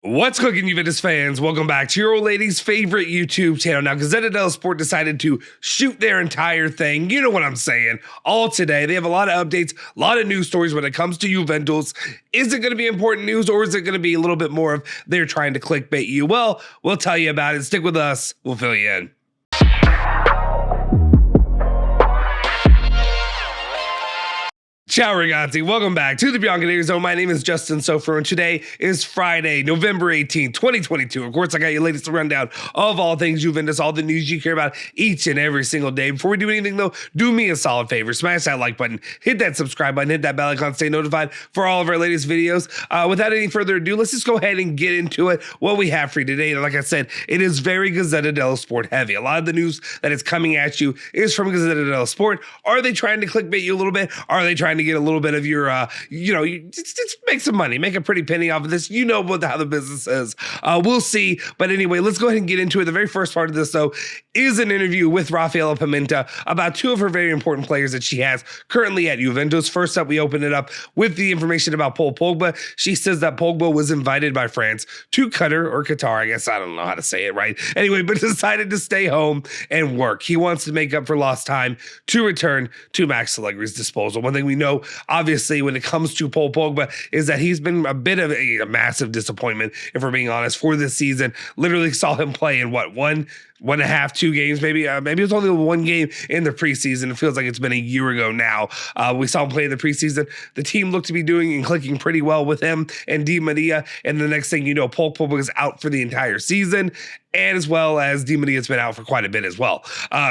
What's cooking, Juventus fans? Welcome back to your old lady's favorite YouTube channel. Now, Gazzetta dello Sport decided to shoot their entire thing. You know what I'm saying. All today. They have a lot of updates, a lot of news stories when it comes to Juventus. Is it going to be important news, or is it going to be a little bit more of they're trying to clickbait you? Well, we'll tell you about it. Stick with us. We'll fill you in. Ciao ragazzi, welcome back to the Bianconerizonechannel. My name is Justin Sofer, and today is Friday, November 18th, 2022. Of course, I got your latest rundown of all things Juventus, all the news you care about each and every single day. Before we do anything though, do me a solid favor, smash that like button, hit that subscribe button, hit that bell icon, stay notified for all of our latest videos. Without any further ado, let's just go ahead and get into it, what we have for you today. And like I said, it is very Gazzetta dello Sport heavy. A lot of the news that is coming at you is from Gazzetta dello Sport. Are they trying to clickbait you a little bit? Are they trying to get a little bit of your, just make some money, make a pretty penny off of this. You know how the business is. We'll see. But anyway, let's go ahead and get into it. The very first part of this, though, is an interview with Raffaella Pimenta about two of her very important players that she has currently at Juventus. First up, we open it up with the information about Paul Pogba. She says that Pogba was invited by France to Qatar, or Qatar, I guess. I don't know how to say it right. Anyway, but decided to stay home and work. He wants to make up for lost time to return to Max Allegri's disposal. One thing we know, obviously, when it comes to Paul Pogba, is that he's been a bit of a massive disappointment, if we're being honest, for this season. Literally saw him play in one and a half, 2 games, maybe it was only one game in the preseason. It feels like it's been a year ago now. We saw him play in the preseason. The team looked to be doing and clicking pretty well with him and Di Maria. And the next thing you know, Paul Pogba is out for the entire season, and as well as Di Maria's been out for quite a bit as well.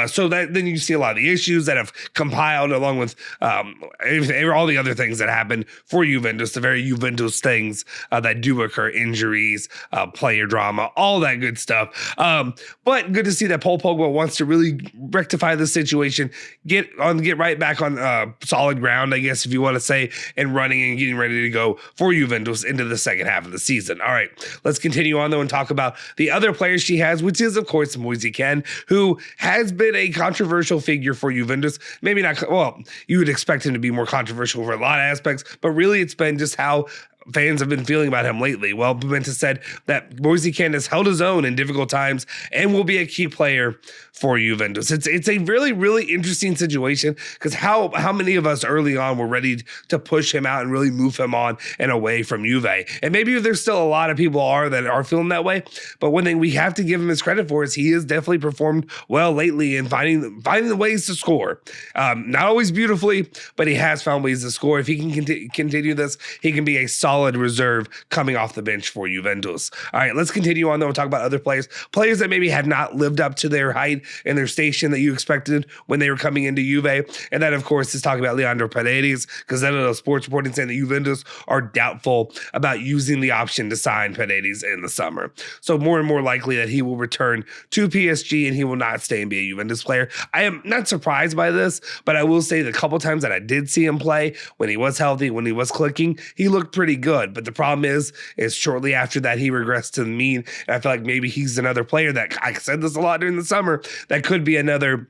So then you see a lot of the issues that have compiled along with all the other things that happen for Juventus, the very Juventus things that do occur, injuries, player drama, all that good stuff. But good to see that Paul Pogba wants to really rectify the situation, get right back on solid ground, I guess, if you want to say, and running and getting ready to go for Juventus into the second half of the season. All right, let's continue on though and talk about the other players she has, which is, of course, Moise Kean, who has been a controversial figure for Juventus. Maybe not, well, you would expect him to be more controversial for a lot of aspects, but really it's been just how fans have been feeling about him lately. Well, Pimenta said that Moise Kean has held his own in difficult times and will be a key player for Juventus. It's a really, really interesting situation, because how many of us early on were ready to push him out and really move him on and away from Juve? And maybe there's still a lot of people that are feeling that way, but one thing we have to give him his credit for is he has definitely performed well lately in finding the ways to score. Not always beautifully, but he has found ways to score. If he can continue this, he can be a solid reserve coming off the bench for Juventus. All right, let's continue on though and talk about other players that maybe have not lived up to their height and their station that you expected when they were coming into Juve. And that, of course, is talking about Leandro Paredes, because then the sports reporting saying that Juventus are doubtful about using the option to sign Paredes in the summer. So more and more likely that he will return to PSG and he will not stay and be a Juventus player. I am not surprised by this, but I will say the couple times that I did see him play, when he was healthy, when he was clicking, he looked pretty good. But the problem is shortly after that, he regressed to the mean. And I feel like maybe he's another player that, I said this a lot during the summer, that could be another.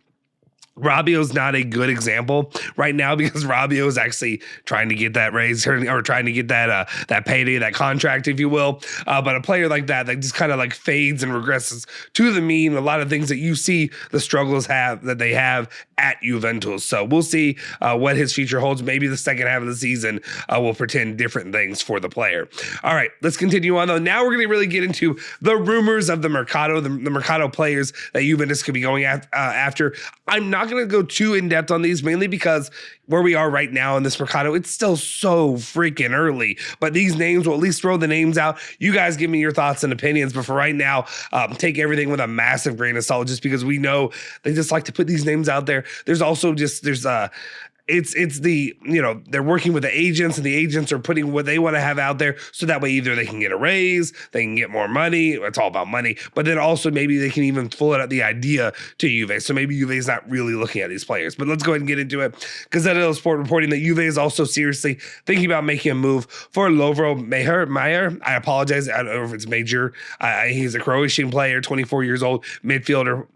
Rabiot's not a good example right now, because Rabiot is actually trying to get that raise, or trying to get that payday, that contract, if you will. But a player like that just kind of like fades and regresses to the mean. A lot of things that you see the struggles that they have at Juventus. So we'll see what his future holds. Maybe the second half of the season will pretend different things for the player. All right, let's continue on though. Now we're going to really get into the rumors of the Mercato, the Mercato players that Juventus could be going after. I'm not going to go too in depth on these, mainly because where we are right now in this Mercato, it's still so freaking early. But these names will at least throw the names out. You guys give me your thoughts and opinions. But for right now, take everything with a massive grain of salt, just because we know they just like to put these names out there. There's also it's the, they're working with the agents, and the agents are putting what they want to have out there, so that way either they can get a raise, they can get more money. It's all about money. But then also maybe they can even pull it out the idea to Juve. So maybe Juve is not really looking at these players. But let's go ahead and get into it. Gazzetta dello Sport reporting that Juve is also seriously thinking about making a move for Lovro Majer. I apologize. I don't know if it's Major. He's a Croatian player, 24 years old, midfielder.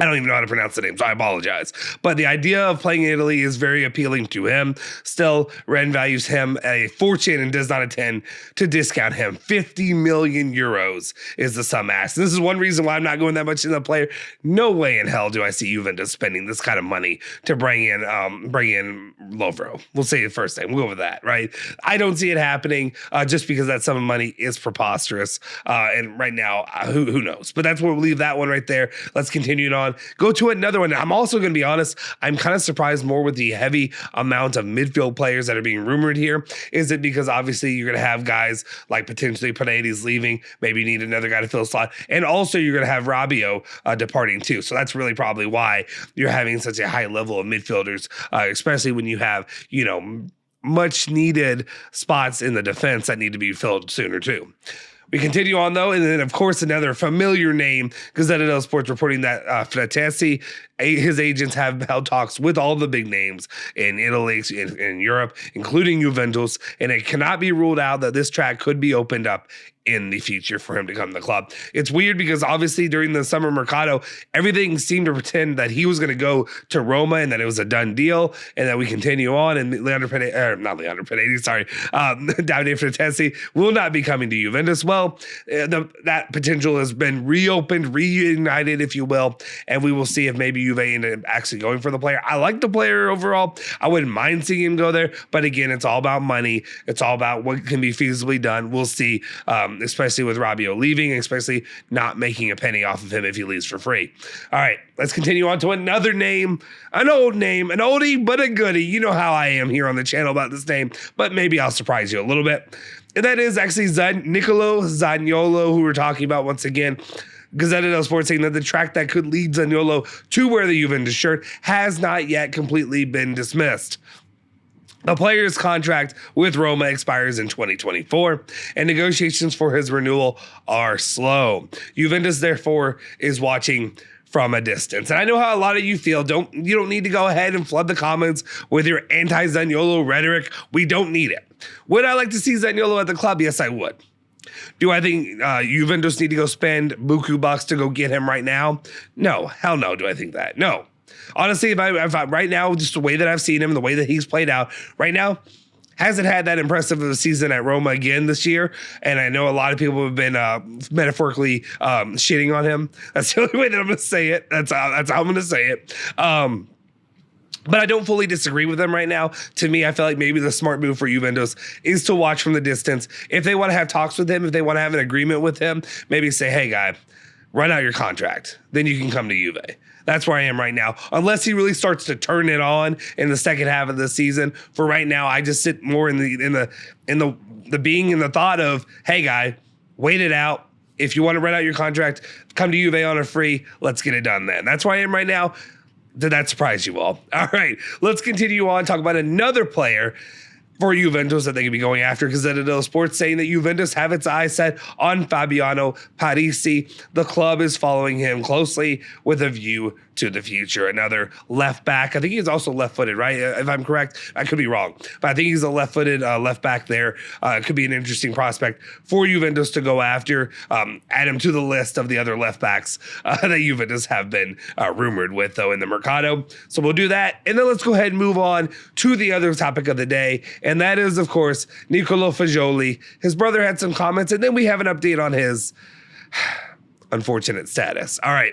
I don't even know how to pronounce the name, so I apologize. But the idea of playing in Italy is very appealing to him. Still, Ren values him a fortune and does not intend to discount him. 50 million euros is the sum asked. This is one reason why I'm not going that much in the player. No way in hell do I see Juventus spending this kind of money to bring in Lovro. We'll say it first time. We'll go with that, right? I don't see it happening just because that sum of money is preposterous. And right now, who knows? But that's where we'll leave that one right there. Let's continue it on. Go to another one. I'm also going to be honest, I'm kind of surprised more with the heavy amount of midfield players that are being rumored here. Is it because obviously you're going to have guys like potentially Paredes leaving, maybe you need another guy to fill a slot, and also you're going to have Rabiot departing too. So that's really probably why you're having such a high level of midfielders, especially when you have, much needed spots in the defense that need to be filled sooner too. We continue on, though, and then, of course, another familiar name, Gazzetta dello Sport's reporting that Frattessi, his agents have held talks with all the big names in Italy, in Europe, including Juventus, and it cannot be ruled out that this track could be opened up in the future for him to come to the club. It's weird because obviously during the summer Mercato, everything seemed to pretend that he was going to go to Roma and that it was a done deal and that we continue on and Davide Frattessi will not be coming to Juventus. Well, that potential has been reopened, reunited, if you will, and we will see if maybe Juve ended up actually going for the player. I like the player overall. I wouldn't mind seeing him go there, but again, it's all about money. It's all about what can be feasibly done. We'll see, especially with Rabiot leaving, especially not making a penny off of him if he leaves for free. All right, let's continue on to another name, an oldie, but a goodie. You know how I am here on the channel about this name, but maybe I'll surprise you a little bit. And that is actually Nicolo Zaniolo, who we're talking about once again. Gazzetta dello Sport saying that the track that could lead Zaniolo to wear the Juventus shirt has not yet completely been dismissed. The player's contract with Roma expires in 2024, and negotiations for his renewal are slow. Juventus, therefore, is watching from a distance. And I know how a lot of you feel. You don't need to go ahead and flood the comments with your anti-Zaniolo rhetoric. We don't need it. Would I like to see Zaniolo at the club? Yes, I would. Do I think Juventus need to go spend buku bucks to go get him right now? No. Hell no, do I think that? No. Honestly, if I right now, just the way that I've seen him, the way that he's played out right now, hasn't had that impressive of a season at Roma again this year. And I know a lot of people have been metaphorically shitting on him. That's the only way that I'm going to say it. That's how I'm going to say it. But I don't fully disagree with them right now. To me, I feel like maybe the smart move for Juventus is to watch from the distance. If they want to have talks with him, if they want to have an agreement with him, maybe say, hey, guy, run out your contract. Then you can come to Juve. That's where I am right now. Unless he really starts to turn it on in the second half of the season. For right now, I just sit more in the being and the thought of, hey, guy, wait it out. If you want to run out your contract, come to Juve on a free. Let's get it done then. That's where I am right now. Did that surprise you all? All right, let's continue on. Talk about another player for Juventus that they could be going after, because Gazzetta dello Sport saying that Juventus have its eyes set on Fabiano Parisi. The club is following him closely with a view to the future. Another left back. I think he's also left-footed, right? If I'm correct, I could be wrong, but I think he's a left-footed left back there. It could be an interesting prospect for Juventus to go after. Add him to the list of the other left backs that Juventus have been rumored with, though, in the Mercato. So we'll do that, and then let's go ahead and move on to the other topic of the day, and that is, of course, Nicolo Fagioli. His brother had some comments, and then we have an update on his unfortunate status. All right.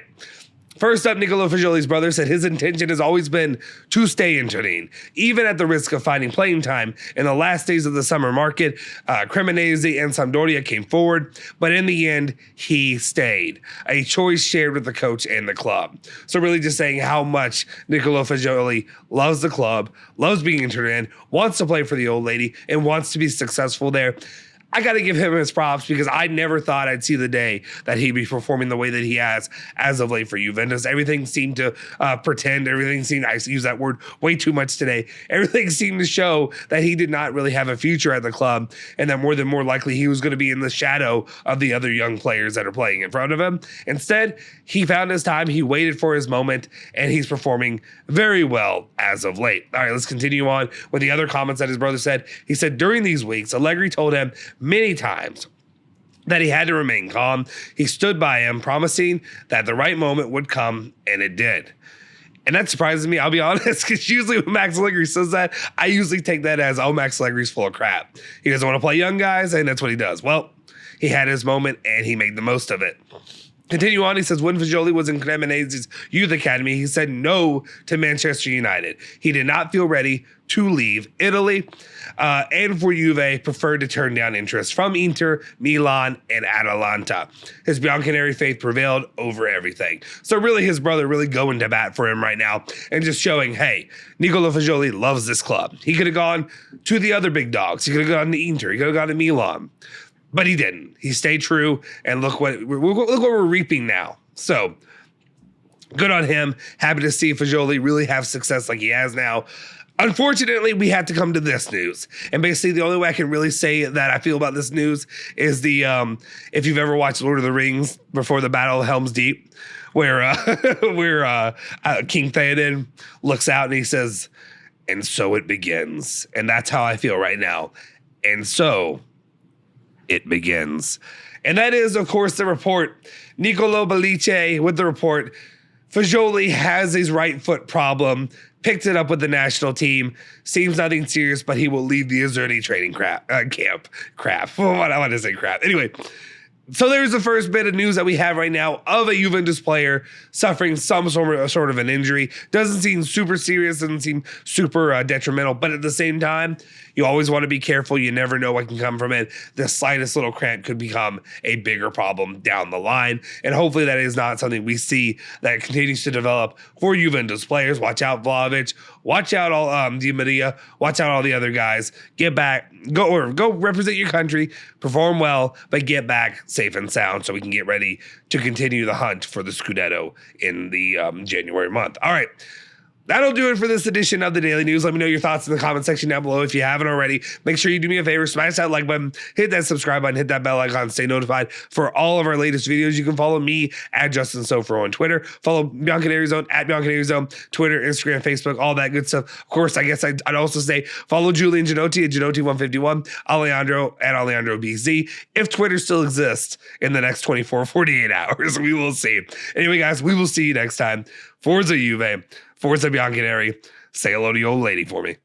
First up, Nicolo Fagioli's brother said his intention has always been to stay in Turin, even at the risk of finding playing time. In the last days of the summer market, Cremonese and Sampdoria came forward, but in the end, he stayed. A choice shared with the coach and the club. So really just saying how much Nicolo Fagioli loves the club, loves being in Turin, wants to play for the old lady, and wants to be successful there. I got to give him his props because I never thought I'd see the day that he'd be performing the way that he has as of late for Juventus. Everything seemed to I use that word way too much today. Everything seemed to show that he did not really have a future at the club, and that more likely he was going to be in the shadow of the other young players that are playing in front of him. Instead, he found his time, he waited for his moment, and he's performing very well as of late. All right, let's continue on with the other comments that his brother said. He said, during these weeks, Allegri told him many times that he had to remain calm. He stood by him, promising that the right moment would come, and it did. And that surprises me, I'll be honest, because usually when Max Allegri says that, I usually take that as, oh, Max Allegri's full of crap. He doesn't want to play young guys, and that's what he does. Well, he had his moment, and he made the most of it. Continue on, he says, when Fagioli was in Cremonese's youth academy, he said no to Manchester United. He did not feel ready to leave Italy, and for Juve, preferred to turn down interest from Inter, Milan, and Atalanta. His bianconeri faith prevailed over everything. So really, his brother really going to bat for him right now and just showing, hey, Nicolo Fagioli loves this club. He could have gone to the other big dogs. He could have gone to Inter. He could have gone to Milan. But he didn't. He stayed true, and look what we're reaping now. So good on him. Happy to see Fagioli really have success like he has now. Unfortunately, we had to come to this news. And basically, the only way I can really say that I feel about this news is the if you've ever watched Lord of the Rings before the Battle of Helm's Deep, where King Theoden looks out and he says, "And so it begins." And that's how I feel right now. And so it begins. And that is, of course, the report. Nicolo Bellice with the report. Fagioli has his right foot problem. Picked it up with the national team. Seems nothing serious, but he will leave the Azzurri training camp. Crap. I want to say crap. Anyway, so there's the first bit of news that we have right now of a Juventus player suffering some sort of an injury. Doesn't seem super serious, doesn't seem super detrimental, but at the same time, you always want to be careful. You never know what can come from it. The slightest little cramp could become a bigger problem down the line, and hopefully that is not something we see that continues to develop for Juventus players. Watch out, Vlahovic. Watch out, all Di Maria. Watch out, all the other guys. Get back. Go represent your country. Perform well, but get back safe and sound so we can get ready to continue the hunt for the Scudetto in the January month. All right. That'll do it for this edition of the Daily News. Let me know your thoughts in the comment section down below if you haven't already. Make sure you do me a favor, smash that like button, hit that subscribe button, hit that bell icon, stay notified for all of our latest videos. You can follow me at Justin Sofer on Twitter. Follow Bianconerizone at Bianconerizone, Twitter, Instagram, Facebook, all that good stuff. Of course, I guess I'd also say follow Julian Genotti at Genotti151, Alejandro at AlejandroBZ. If Twitter still exists in the next 48 hours, we will see. Anyway, guys, we will see you next time. Forza Juve. Forza Bianconeri. Say hello to your old lady for me.